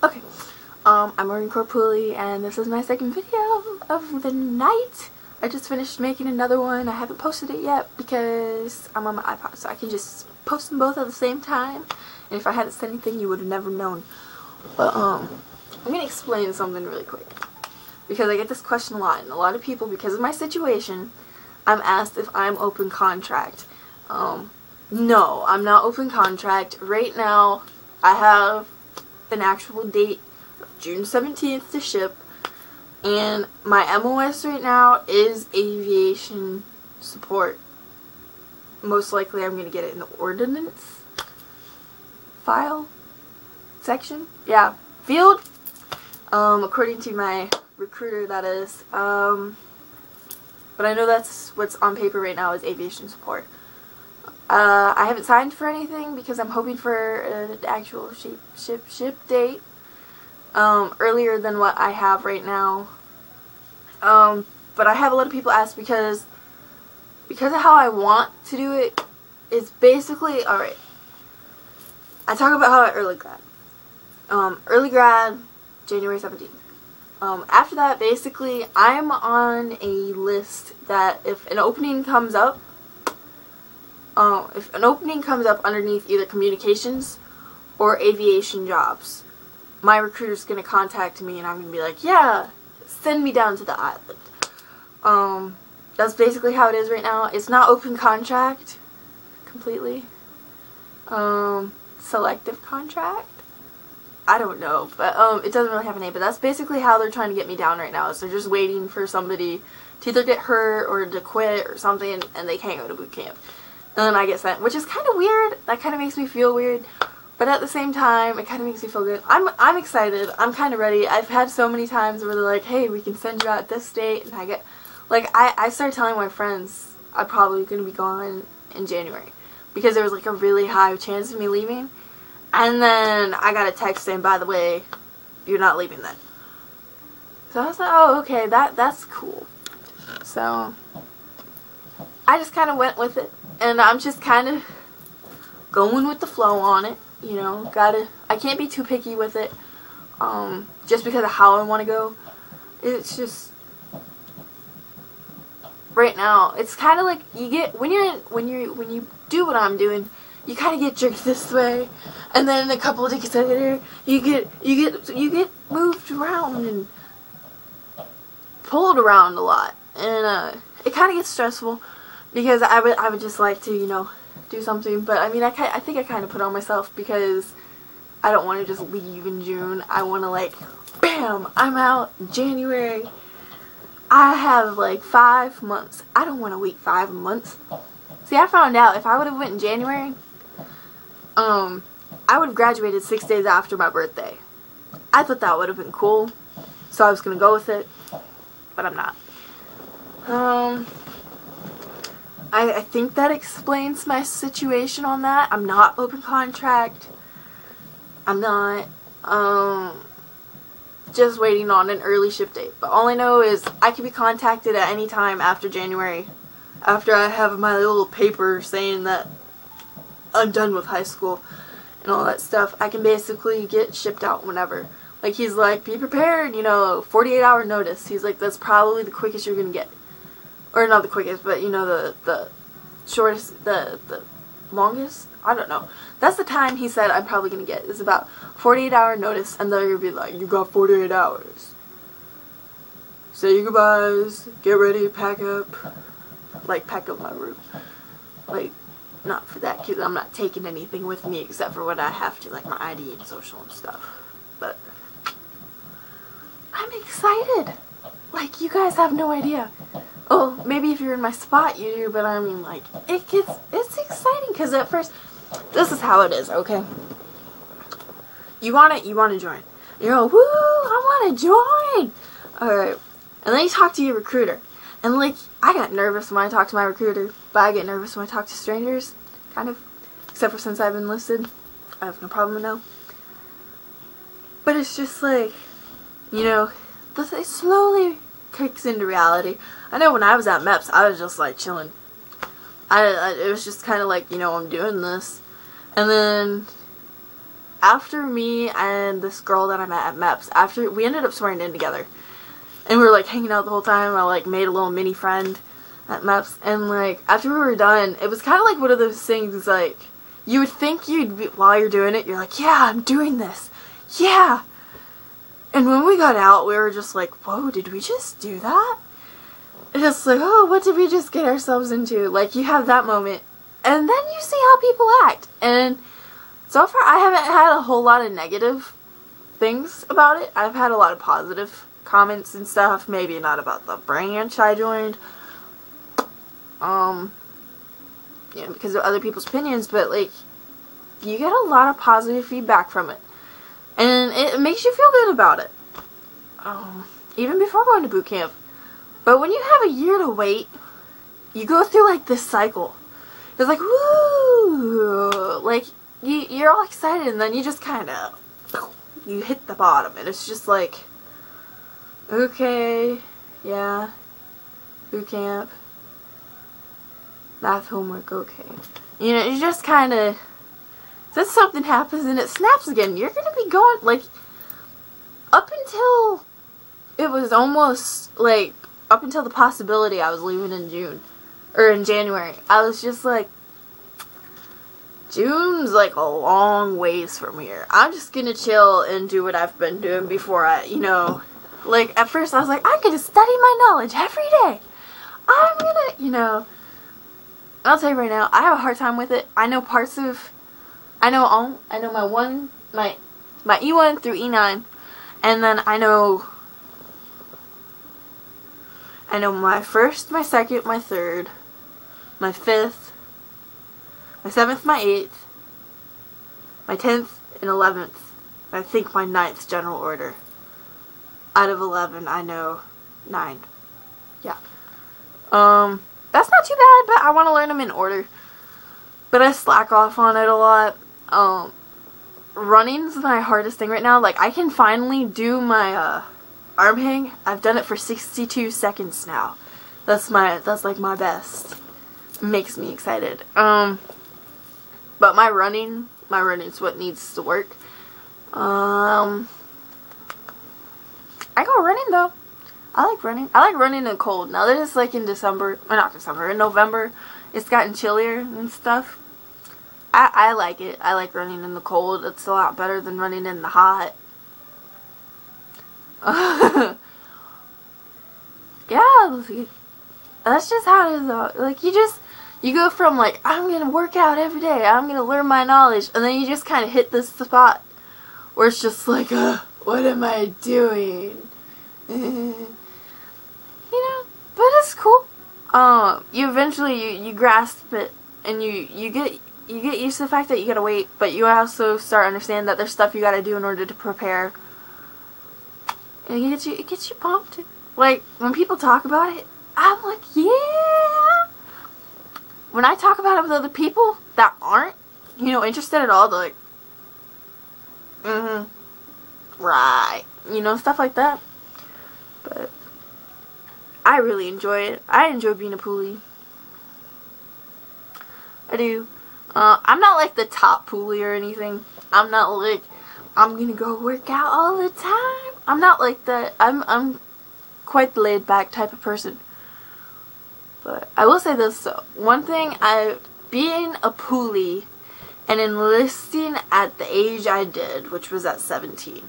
Okay, I'm Morgan Poolee, and this is my second video of the night. I just finished making another one. I haven't posted it yet because I'm on my iPod, so I can just post them both at the same time. And if I hadn't said anything, you would have never known. But I'm gonna explain something really quick because I get this question a lot, and a lot of people, because of my situation, I'm asked if I'm open contract. No, I'm not open contract. Right now, I have an actual date of June 17th to ship, and my MOS right now is aviation support. Most likely I'm going to get it in the ordnance file section. Yeah, field. According to my recruiter, that is. But I know that's what's on paper right now is aviation support. I haven't signed for anything because I'm hoping for an actual ship date earlier than what I have right now. But I have a lot of people ask because of how I want to do it. It's basically, alright, I talk about how I early grad. Early grad, January 17th. After that, basically, I'm on a list that if an opening comes up, underneath either communications or aviation jobs, my recruiter's going to contact me and I'm going to be like, yeah, send me down to the island. That's basically how it is right now. It's not open contract completely. Selective contract? I don't know, but it doesn't really have a name, but that's basically how they're trying to get me down right now. Is they're just waiting for somebody to either get hurt or to quit or something, and they can't go to boot camp. And then I get sent, which is kind of weird. That kind of makes me feel weird, but at the same time, it kind of makes me feel good. I'm excited. I'm kind of ready. I've had so many times where they're like, hey, we can send you out this date, and I get, like, I started telling my friends I'm probably going to be gone in January because there was like a really high chance of me leaving. And then I got a text saying, by the way, you're not leaving then. So I was like, oh, okay, that's cool. So I just kind of went with it. And I'm just kind of going with the flow on it. You know, I can't be too picky with it. Just because of how I want to go. It's just, right now, it's kind of like you get, when you do what I'm doing, you kind of get jerked this way, and then a couple of days later, you get moved around and pulled around a lot, and it kind of gets stressful because I would just like to, you know, do something. But I mean, I think I kind of put on myself because I don't want to just leave in June. I want to, like, bam, I'm out in January. I have like 5 months. I don't want to wait 5 months. See, I found out if I would have went in January, I would have graduated 6 days after my birthday. I thought that would have been cool, so I was going to go with it, but I'm not. I think that explains my situation on that. I'm not open contract. I'm not, just waiting on an early ship date. But all I know is I can be contacted at any time after January, after I have my little paper saying that I'm done with high school and all that stuff. I can basically get shipped out whenever. Like, he's like, be prepared, you know, 48-hour notice. He's like, that's probably the quickest you're gonna get. Or not the quickest, but, you know, the shortest, the longest? I don't know. That's the time he said I'm probably gonna get. It's about 48-hour notice, and they're gonna be like, you got 48 hours. Say your goodbyes, get ready, pack up. Like, pack up my room. Like, not for that, because I'm not taking anything with me except for what I have to, like my ID and social and stuff. But I'm excited. Like, you guys have no idea. Oh, maybe if you're in my spot you do, but I mean, like, it's exciting because at first, this is how it is, okay? You want to join. You're all, woo, I want to join. Alright. And then you talk to your recruiter. And, like, I got nervous when I talk to my recruiter, but I get nervous when I talk to strangers, kind of. Except for since I've enlisted, I have no problem now. But it's just like, you know, it slowly kicks into reality. I know when I was at MEPS, I was just, like, chilling. It was just kind of like, you know, I'm doing this. And then after me and this girl that I met at MEPS, after we ended up swearing in together, and we were like hanging out the whole time. I like made a little mini friend at MEPS, and like after we were done, it was kind of like one of those things like you would think you'd be, while you're doing it, you're like, yeah, I'm doing this, yeah. And when we got out, we were just like, whoa, did we just do that? And it's like, oh, what did we just get ourselves into? Like, you have that moment, and then you see how people act. And so far, I haven't had a whole lot of negative things about it. I've had a lot of positive comments and stuff. Maybe not about the branch I joined. You know, because of other people's opinions, but, like, you get a lot of positive feedback from it. And it makes you feel good about it. Even before going to boot camp. But when you have a year to wait, you go through like this cycle. It's like, woo! Like, you're all excited, and then you just kind of, you hit the bottom. And it's just like, okay, yeah, boot camp, math homework, okay. You know, you just kind of, then something happens and it snaps again. You're going to be going, like, up until it was almost, like, up until the possibility I was leaving in June, or in January, I was just like, June's, like, a long ways from here. I'm just going to chill and do what I've been doing before I, you know, like, at first I was like, I'm going to study my knowledge every day. I'm going to, you know, I'll tell you right now, I have a hard time with it. I know parts of, I know my E1 through E9, and then I know my first, my second, my third, my fifth, my 7th, my 8th, my 10th, and 11th. I think my 9th general order. Out of 11, I know 9. Yeah. That's not too bad, but I want to learn them in order. But I slack off on it a lot. Running's my hardest thing right now. Like, I can finally do my, arm hang. I've done it for 62 seconds now. That's like my best. It makes me excited. But my running's what needs to work. I go running though. I like running. I like running in the cold. Now that it's like in December, or not December, in November, it's gotten chillier and stuff. I like it. I like running in the cold. It's a lot better than running in the hot. Yeah, that's just how it is though. Like, you go from like, I'm gonna work out every day, I'm gonna learn my knowledge, and then you just kind of hit this spot where it's just like, what am I doing? You know, but it's cool. You eventually, you grasp it, and you get used to the fact that you gotta wait, but you also start understanding that there's stuff you gotta do in order to prepare. And it gets you pumped. Like, when people talk about it, I'm like, yeah. When I talk about it with other people that aren't, you know, interested at all, they're like, right. You know, stuff like that. But I really enjoy it. I enjoy being a Poolee. I do. I'm not like the top Poolee or anything. I'm not like, I'm gonna go work out all the time. I'm not like that. I'm quite the laid back type of person. But I will say this though. One thing, being a Poolee and enlisting at the age I did, which was at 17,